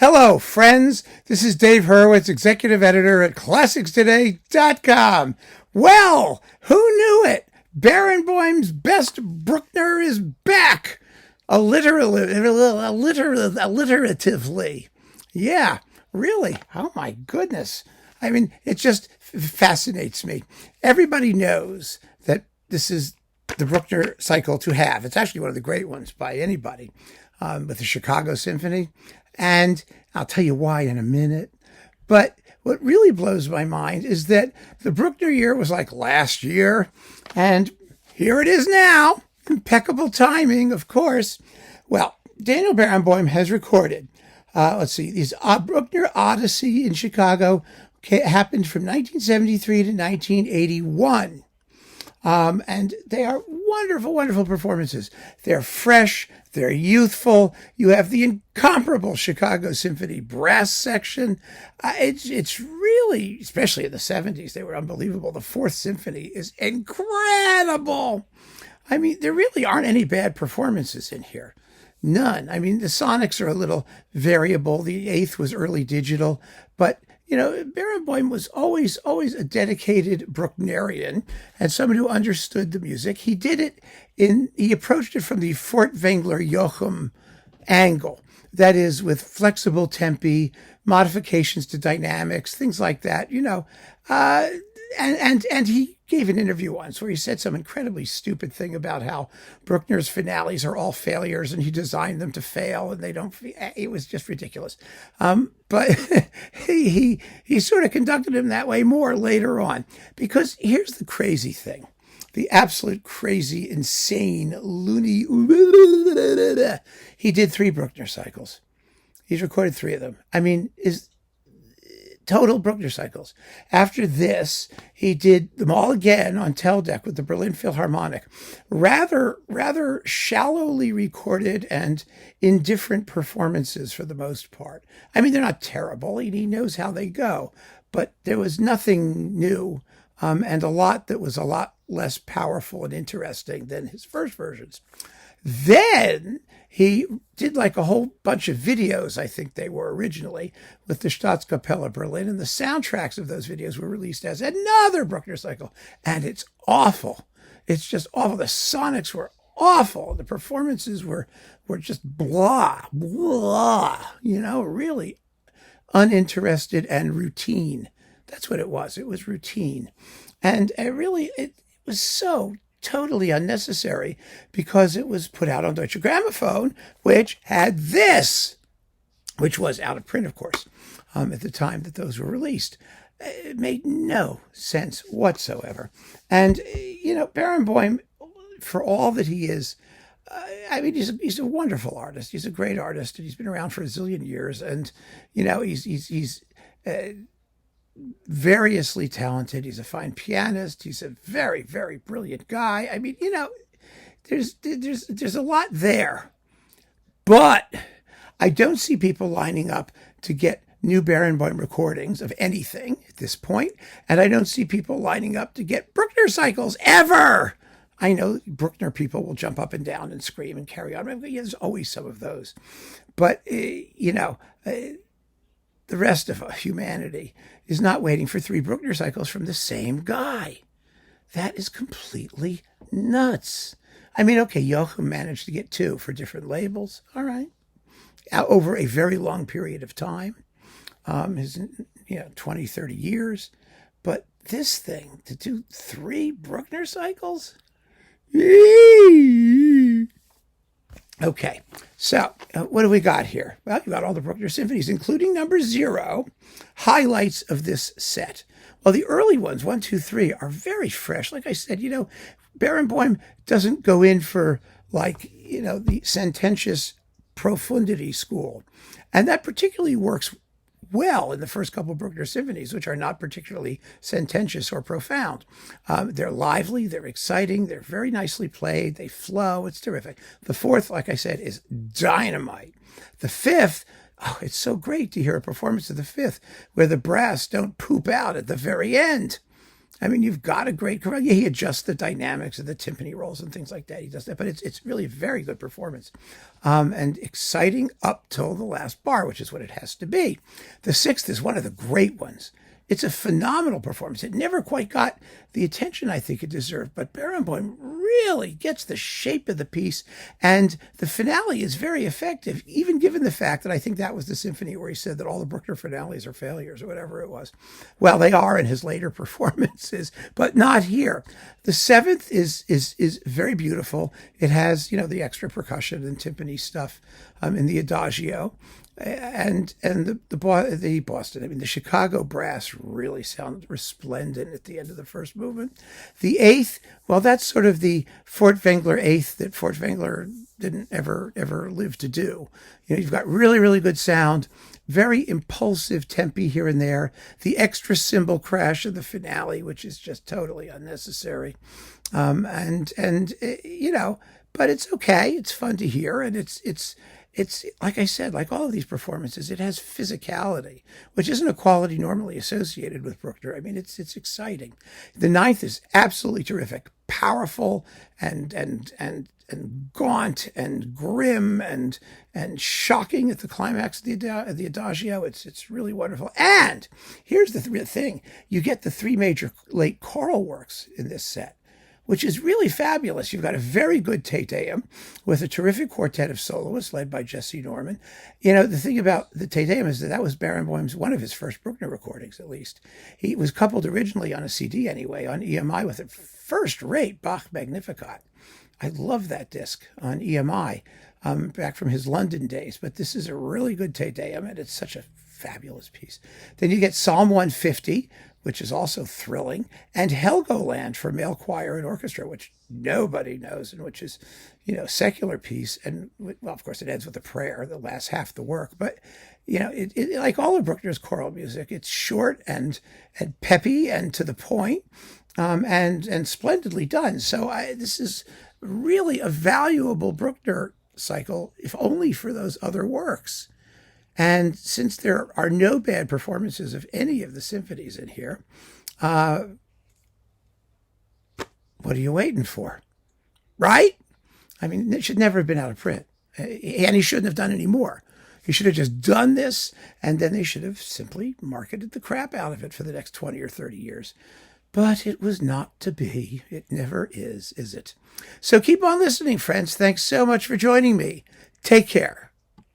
Hello, friends. This is Dave Hurwitz, executive editor at ClassicsToday.com. Well, who knew it? Barenboim's best Bruckner is back. Alliteratively. Yeah, really. Oh, my goodness. I mean, it just fascinates me. Everybody knows that this is the Bruckner cycle to have. It's actually one of the great ones by anybody, with the Chicago Symphony. And I'll tell you why in a minute. But what really blows my mind is that the Bruckner year was like last year, and here it is now. Impeccable timing, of course. Well, Daniel Barenboim has recorded, these Bruckner Odyssey in Chicago happened from 1973 to 1981. And they are wonderful, wonderful performances. They're fresh, they're youthful. You have the incomparable Chicago Symphony brass section. It's really, especially in the 70s, they were unbelievable. The Fourth Symphony is incredible. I mean, there really aren't any bad performances in here. None. I mean, the sonics are a little variable. The Eighth was early digital, but Barenboim was always a dedicated Brucknerian and someone who understood the music. He approached it from the Furtwängler-Joachim angle. That is, with flexible tempi, modifications to dynamics, things like that, and he gave an interview once where he said some incredibly stupid thing about how Bruckner's finales are all failures and he designed them to fail and they don't. It was just ridiculous. But he sort of conducted him that way more later on, because here's the crazy thing. The absolute crazy, insane, loony. He did 3 Bruckner cycles. He's recorded 3 of them. I mean, total Bruckner cycles. After this, he did them all again on Teldec with the Berlin Philharmonic. Rather shallowly recorded and indifferent performances for the most part. I mean, they're not terrible, and he knows how they go, but there was nothing new, and a lot that was a lot less powerful and interesting than his first versions. Then he did like a whole bunch of videos, I think they were originally, with the Staatskapelle Berlin, and the soundtracks of those videos were released as another Bruckner cycle, and it's awful. It's just awful. The sonics were awful. The performances were just blah, really uninterested and routine. That's what it was. It was routine. And it was so totally unnecessary, because it was put out on Deutsche Grammophon, which had this, which was out of print, of course, at the time that those were released. It made no sense whatsoever. And, Barenboim, for all that he is, he's a wonderful artist. He's a great artist, and he's been around for a zillion years. And, he's variously talented. He's a fine pianist. He's a very, very brilliant guy. I mean, there's a lot there, but I don't see people lining up to get new Barenboim recordings of anything at this point, and I don't see people lining up to get Bruckner cycles ever. I know Bruckner people will jump up and down and scream and carry on. There's always some of those, but the rest of humanity is not waiting for 3 Bruckner cycles from the same guy. That is completely nuts. I mean, okay, Joachim managed to get 2 for different labels. All right. Over a very long period of time, 20, 30 years. But this thing, to do 3 Bruckner cycles? Okay, so what do we got here? Well, you got all the Bruckner symphonies, including number 0, highlights of this set. Well, the early ones, 1, 2, 3, are very fresh. Like I said, Barenboim doesn't go in for the sententious profundity school. And that particularly works well in the first couple of Bruckner symphonies, which are not particularly sententious or profound. They're lively, they're exciting, they're very nicely played, they flow, it's terrific. The 4th, like I said, is dynamite. The 5th, it's so great to hear a performance of the 5th where the brass don't poop out at the very end. I mean, you've got a great choral. Yeah, he adjusts the dynamics of the timpani rolls and things like that. He does that, but it's really a very good performance, and exciting up till the last bar, which is what it has to be. The sixth is one of the great ones. It's a phenomenal performance. It never quite got the attention I think it deserved, but Barenboim really gets the shape of the piece, and the finale is very effective, even given the fact that I think that was the symphony where he said that all the Bruckner finales are failures or whatever it was. Well, they are in his later performances, but not here. The seventh is very beautiful. It has, the extra percussion and timpani stuff in the adagio. And the Boston, I mean, the Chicago brass really sounds resplendent at the end of the first movement. The eighth, well, that's sort of the Furtwängler eighth that Furtwängler didn't ever live to do. You've got really, really good sound, very impulsive tempi here and there. The extra cymbal crash of the finale, which is just totally unnecessary, but it's okay. It's fun to hear, and it's like I said, like all of these performances, it has physicality, which isn't a quality normally associated with Bruckner. I mean, it's exciting. The ninth is absolutely terrific, powerful and gaunt and grim and shocking at the climax of the adagio. It's really wonderful. And here's the thing: you get the three major late choral works in this set, which is really fabulous. You've got a very good Te Deum with a terrific quartet of soloists led by Jesse Norman. The thing about the Te Deum is that was Barenboim's, one of his first Bruckner recordings, at least. He was coupled originally on a CD anyway, on EMI, with a first-rate Bach Magnificat. I love that disc on EMI, back from his London days. But this is a really good Te Deum, and it's such a fabulous piece. Then you get Psalm 150, which is also thrilling, and Helgoland for male choir and orchestra, which nobody knows, and which is, secular piece. And, well, of course, it ends with a prayer, the last half of the work. But, it like all of Bruckner's choral music, it's short and peppy and to the point, and splendidly done. So this is really a valuable Bruckner cycle, if only for those other works. And since there are no bad performances of any of the symphonies in here, what are you waiting for? Right? I mean, it should never have been out of print. And he shouldn't have done any more. He should have just done this, and then they should have simply marketed the crap out of it for the next 20 or 30 years. But it was not to be. It never is it? So keep on listening, friends. Thanks so much for joining me. Take care.